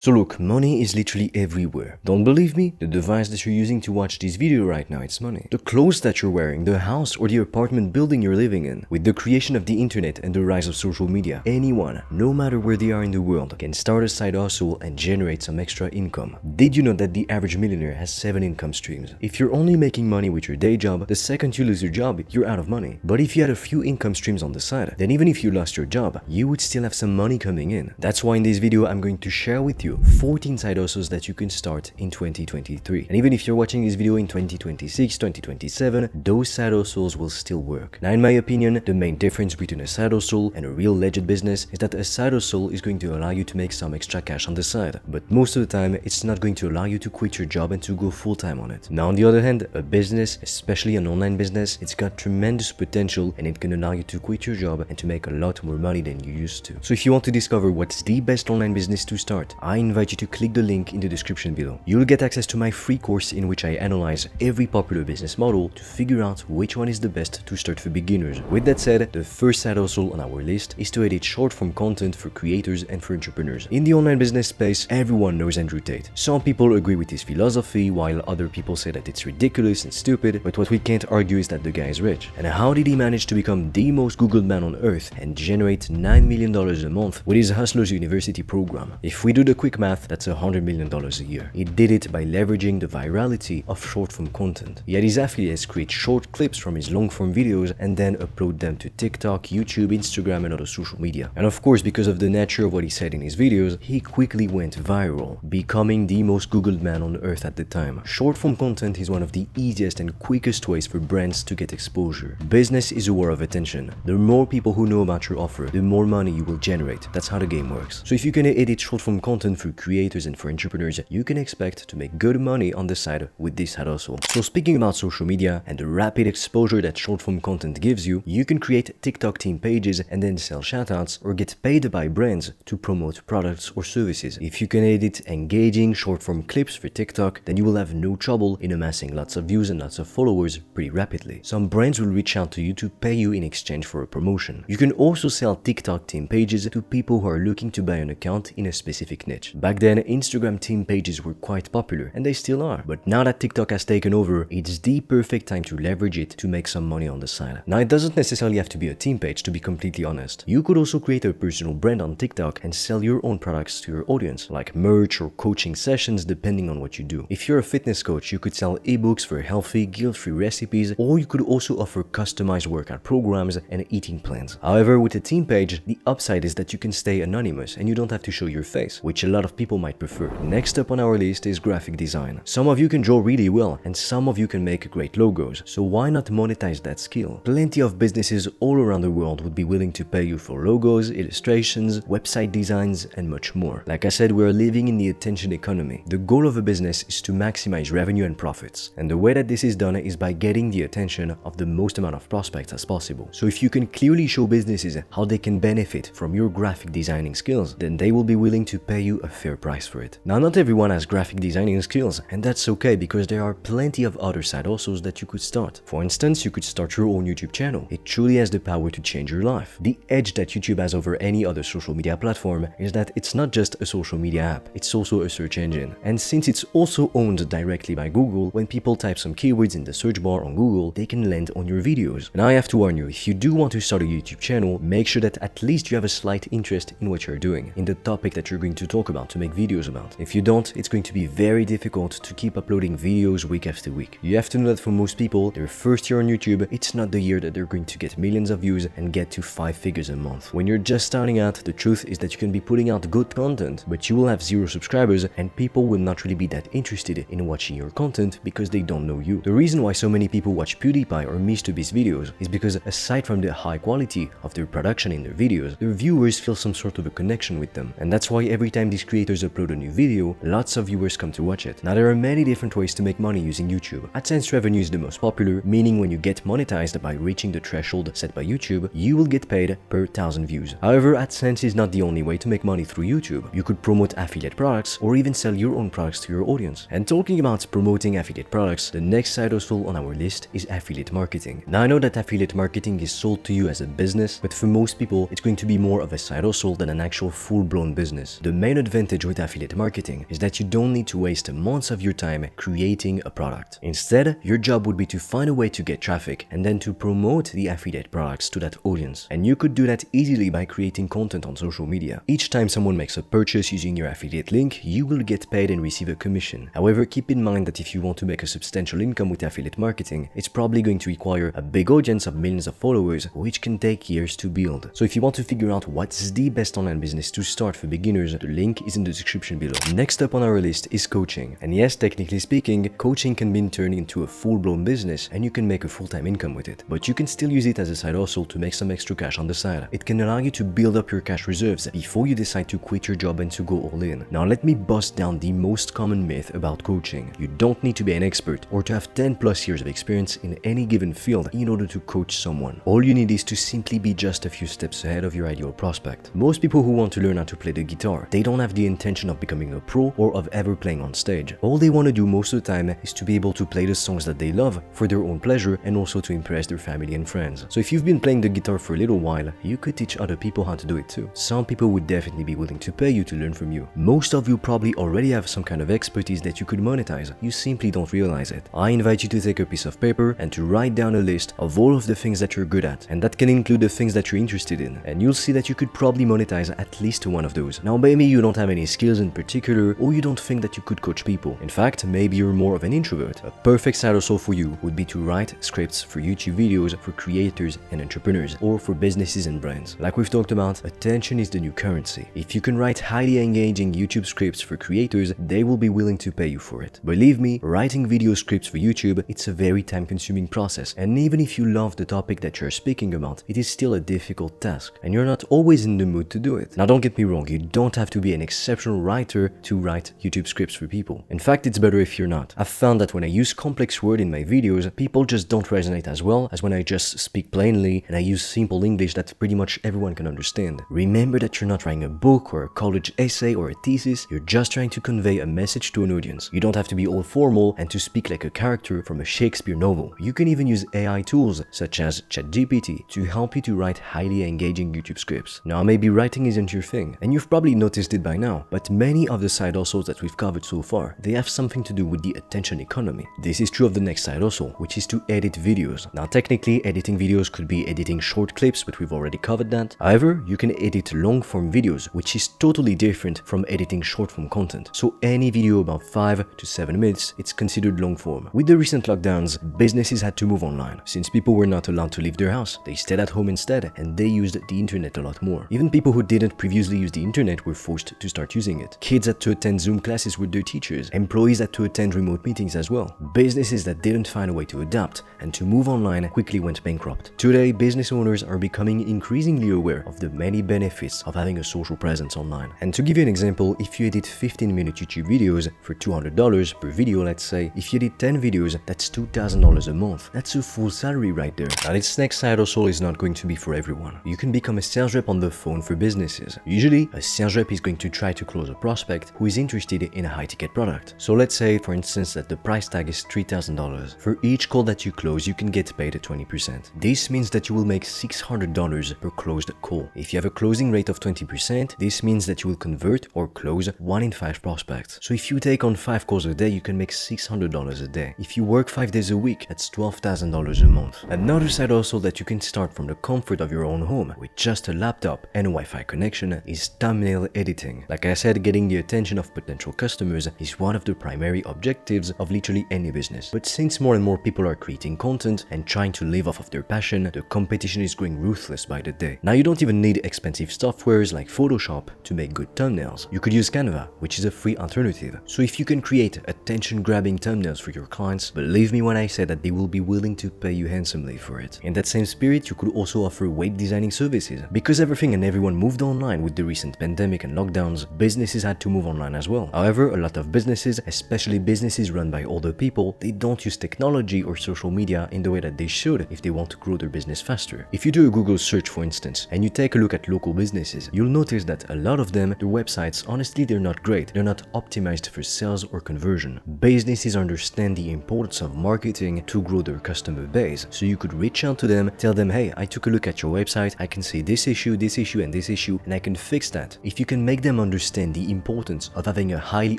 So look, money is literally everywhere. Don't believe me? The device that you're using to watch this video right now, it's money. The clothes that you're wearing, the house or the apartment building you're living in. With the creation of the internet and the rise of social media, anyone, no matter where they are in the world, can start a side hustle and generate some extra income. Did you know that the average millionaire has 7 income streams? If you're only making money with your day job, the second you lose your job, you're out of money. But if you had a few income streams on the side, then even if you lost your job, you would still have some money coming in. That's why in this video I'm going to share with you 14 side hustles that you can start in 2023. And even if you're watching this video in 2026, 2027, those side hustles will still work. Now, in my opinion, the main difference between a side hustle and a real legit business is that a side hustle is going to allow you to make some extra cash on the side. But most of the time, it's not going to allow you to quit your job and to go full-time on it. Now, on the other hand, a business, especially an online business, it's got tremendous potential and it can allow you to quit your job and to make a lot more money than you used to. So if you want to discover what's the best online business to start, I invite you to click the link in the description below. You'll get access to my free course in which I analyze every popular business model to figure out which one is the best to start for beginners. With that said, the first side hustle on our list is to edit short-form content for creators and for entrepreneurs. In the online business space, everyone knows Andrew Tate. Some people agree with his philosophy, while other people say that it's ridiculous and stupid, but what we can't argue is that the guy is rich. And how did he manage to become the most Googled man on earth and generate $9 million a month with his Hustlers University program? If we do the quick math, that's $100 million a year. He did it by leveraging the virality of short-form content. He had his affiliates create short clips from his long-form videos and then upload them to TikTok, YouTube, Instagram, and other social media. And of course, because of the nature of what he said in his videos, he quickly went viral, becoming the most Googled man on earth at the time. Short-form content is one of the easiest and quickest ways for brands to get exposure. Business is a war of attention. The more people who know about your offer, the more money you will generate. That's how the game works. So if you can edit short-form content for creators and for entrepreneurs, you can expect to make good money on the side with this side hustle. So speaking about social media and the rapid exposure that short-form content gives you, you can create TikTok team pages and then sell shoutouts or get paid by brands to promote products or services. If you can edit engaging short-form clips for TikTok, then you will have no trouble in amassing lots of views and lots of followers pretty rapidly. Some brands will reach out to you to pay you in exchange for a promotion. You can also sell TikTok team pages to people who are looking to buy an account in a specific niche. Back then, Instagram team pages were quite popular, and they still are. But now that TikTok has taken over, it's the perfect time to leverage it to make some money on the side. Now, it doesn't necessarily have to be a team page, to be completely honest. You could also create a personal brand on TikTok and sell your own products to your audience, like merch or coaching sessions depending on what you do. If you're a fitness coach, you could sell ebooks for healthy, guilt-free recipes, or you could also offer customized workout programs and eating plans. However, with a team page, the upside is that you can stay anonymous and you don't have to show your face, which a lot of people might prefer. Next up on our list is graphic design. Some of you can draw really well and some of you can make great logos, so why not monetize that skill? Plenty of businesses all around the world would be willing to pay you for logos, illustrations, website designs, and much more. Like I said, we're living in the attention economy. The goal of a business is to maximize revenue and profits, and the way that this is done is by getting the attention of the most amount of prospects as possible. So if you can clearly show businesses how they can benefit from your graphic designing skills, then they will be willing to pay you a fair price for it. Now, not everyone has graphic designing skills, and that's okay because there are plenty of other side hustles that you could start. For instance, you could start your own YouTube channel. It truly has the power to change your life. The edge that YouTube has over any other social media platform is that it's not just a social media app, it's also a search engine. And since it's also owned directly by Google, when people type some keywords in the search bar on Google, they can land on your videos. And I have to warn you, if you do want to start a YouTube channel, make sure that at least you have a slight interest in what you're doing, in the topic that you're going to talk about, to make videos about. If you don't, it's going to be very difficult to keep uploading videos week after week. You have to know that for most people, their first year on YouTube, it's not the year that they're going to get millions of views and get to 5 figures a month. When you're just starting out, the truth is that you can be putting out good content, but you will have 0 subscribers and people will not really be that interested in watching your content because they don't know you. The reason why so many people watch PewDiePie or MrBeast videos is because aside from the high quality of their production in their videos, their viewers feel some sort of a connection with them. And that's why every time these creators upload a new video, lots of viewers come to watch it. Now, there are many different ways to make money using YouTube. AdSense revenue is the most popular, meaning when you get monetized by reaching the threshold set by YouTube, you will get paid per 1,000 views. However, AdSense is not the only way to make money through YouTube. You could promote affiliate products or even sell your own products to your audience. And talking about promoting affiliate products, the next side hustle on our list is affiliate marketing. Now, I know that affiliate marketing is sold to you as a business, but for most people, it's going to be more of a side hustle than an actual full-blown business. The main advantage advantage with affiliate marketing is that you don't need to waste months of your time creating a product. Instead, your job would be to find a way to get traffic and then to promote the affiliate products to that audience. And you could do that easily by creating content on social media. Each time someone makes a purchase using your affiliate link, you will get paid and receive a commission. However, keep in mind that if you want to make a substantial income with affiliate marketing, it's probably going to require a big audience of millions of followers, which can take years to build. So if you want to figure out what's the best online business to start for beginners, the link is in the description below. Next up on our list is coaching. And yes, technically speaking, coaching can be turned into a full-blown business and you can make a full-time income with it. But you can still use it as a side hustle to make some extra cash on the side. It can allow you to build up your cash reserves before you decide to quit your job and to go all in. Now let me bust down the most common myth about coaching. You don't need to be an expert or to have 10+ years of experience in any given field in order to coach someone. All you need is to simply be just a few steps ahead of your ideal prospect. Most people who want to learn how to play the guitar, they don't have the intention of becoming a pro or of ever playing on stage. All they want to do most of the time is to be able to play the songs that they love for their own pleasure and also to impress their family and friends. So if you've been playing the guitar for a little while, you could teach other people how to do it too. Some people would definitely be willing to pay you to learn from you. Most of you probably already have some kind of expertise that you could monetize. You simply don't realize it. I invite you to take a piece of paper and to write down a list of all of the things that you're good at, and that can include the things that you're interested in, and you'll see that you could probably monetize at least one of those. Now maybe you don't have any skills in particular, or you don't think that you could coach people. In fact, maybe you're more of an introvert. A perfect side hustle for you would be to write scripts for YouTube videos for creators and entrepreneurs, or for businesses and brands. Like we've talked about, attention is the new currency. If you can write highly engaging YouTube scripts for creators, they will be willing to pay you for it. Believe me, writing video scripts for YouTube, it's a very time-consuming process, and even if you love the topic that you're speaking about, it is still a difficult task, and you're not always in the mood to do it. Now don't get me wrong, you don't have to be an exceptional writer to write YouTube scripts for people. In fact, it's better if you're not. I've found that when I use complex words in my videos, people just don't resonate as well as when I just speak plainly and I use simple English that pretty much everyone can understand. Remember that you're not writing a book or a college essay or a thesis, you're just trying to convey a message to an audience. You don't have to be all formal and to speak like a character from a Shakespeare novel. You can even use AI tools such as ChatGPT to help you to write highly engaging YouTube scripts. Now maybe writing isn't your thing, and you've probably noticed it by now, but many of the side hustles that we've covered so far, they have something to do with the attention economy. This is true of the next side hustle, which is to edit videos. Now technically, editing videos could be editing short clips, but we've already covered that. However, you can edit long-form videos, which is totally different from editing short-form content. So any video about 5 to 7 minutes, it's considered long-form. With the recent lockdowns, businesses had to move online. Since people were not allowed to leave their house, they stayed at home instead, and they used the internet a lot more. Even people who didn't previously use the internet were forced to start using it. Kids had to attend Zoom classes with their teachers. Employees had to attend remote meetings as well. Businesses that didn't find a way to adapt and to move online quickly went bankrupt. Today, business owners are becoming increasingly aware of the many benefits of having a social presence online. And to give you an example, if you edit 15-minute YouTube videos for $200 per video, let's say, if you edit 10 videos, that's $2,000 a month. That's a full salary right there. Now this next side hustle is not going to be for everyone. You can become a sales rep on the phone for businesses. Usually, a sales rep is going to try to close a prospect who is interested in a high-ticket product. So let's say, for instance, that the price tag is $3,000. For each call that you close, you can get paid at 20%. This means that you will make $600 per closed call. If you have a closing rate of 20%, this means that you will convert or close 1 in 5 prospects. So if you take on 5 calls a day, you can make $600 a day. If you work 5 days a week, that's $12,000 a month. Another side hustle that you can start from the comfort of your own home with just a laptop and a Wi-Fi connection is thumbnail editing. Like I said, getting the attention of potential customers is one of the primary objectives of literally any business. But since more and more people are creating content and trying to live off of their passion, the competition is growing ruthless by the day. Now you don't even need expensive softwares like Photoshop to make good thumbnails. You could use Canva, which is a free alternative. So if you can create attention-grabbing thumbnails for your clients, believe me when I say that they will be willing to pay you handsomely for it. In that same spirit, you could also offer web designing services. Because everything and everyone moved online with the recent pandemic and lockdowns, businesses had to move online as well. However, a lot of businesses, especially businesses run by older people, they don't use technology or social media in the way that they should if they want to grow their business faster. If you do a Google search, for instance, and you take a look at local businesses, you'll notice that a lot of them, their websites, honestly, they're not great. They're not optimized for sales or conversion. Businesses understand the importance of marketing to grow their customer base. So you could reach out to them, tell them, hey, I took a look at your website, I can see this issue, and this issue, and I can fix that. If you can make them understand the importance of having a highly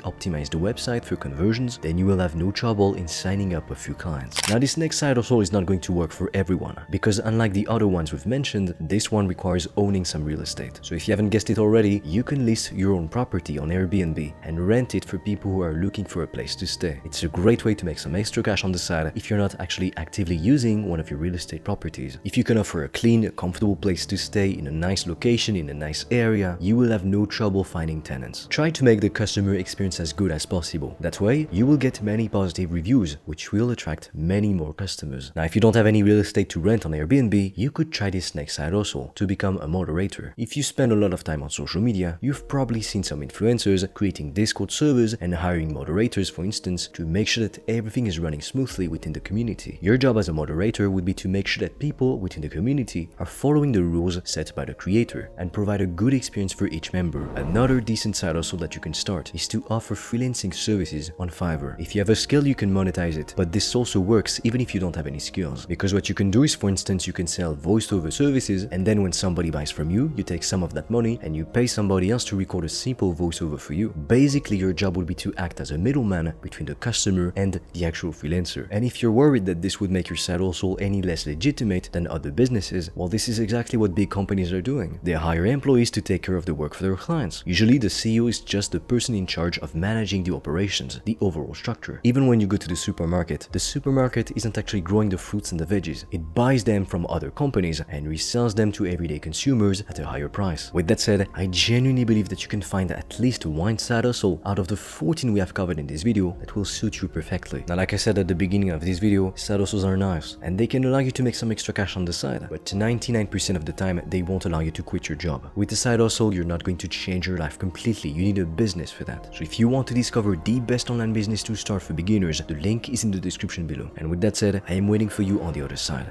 optimized website for conversions, then you will have no trouble in signing up a few clients. Now this next side hustle is not going to work for everyone, because unlike the other ones we've mentioned, this one requires owning some real estate. So if you haven't guessed it already, you can list your own property on Airbnb and rent it for people who are looking for a place to stay. It's a great way to make some extra cash on the side if you're not actually actively using one of your real estate properties. If you can offer a clean, comfortable place to stay in a nice location, in a nice area, you will have no trouble finding tenants. Try to make the customer experience as good as possible. That way, you will get many positive reviews, which will attract many more customers. Now, if you don't have any real estate to rent on Airbnb, you could try this next side also, to become a moderator. If you spend a lot of time on social media, you've probably seen some influencers creating Discord servers and hiring moderators, for instance, to make sure that everything is running smoothly within the community. Your job as a moderator would be to make sure that people within the community are following the rules set by the creator and provide a good experience for each member. Another decent side hustle that you can start is to offer freelancing services on Fiverr. If you have a skill, you can monetize it, but this also works even if you don't have any skills, because what you can do is, for instance, you can sell voiceover services, and then when somebody buys from you, you take some of that money and you pay somebody else to record a simple voiceover for you. Basically, your job will be to act as a middleman between the customer and the actual freelancer. And if you're worried that this would make your side hustle any less legitimate than other businesses, well, this is exactly what big companies are doing. They hire employees to take care of the work for their clients. Usually, the CEO is just the person in charge of managing the operations, the overall structure. Even when you go to the supermarket isn't actually growing the fruits and the veggies. It buys them from other companies and resells them to everyday consumers at a higher price. With that said, I genuinely believe that you can find at least one side hustle out of the 14 we have covered in this video that will suit you perfectly. Now, like I said at the beginning of this video, side hustles are nice and they can allow you to make some extra cash on the side, but 99% of the time they won't allow you to quit your job. With a side hustle, you're not going to change your life completely. You need a business for that. So if you want to discover the best online business to start for beginners, the link is in the description below. And with that said, I am waiting for you on the other side.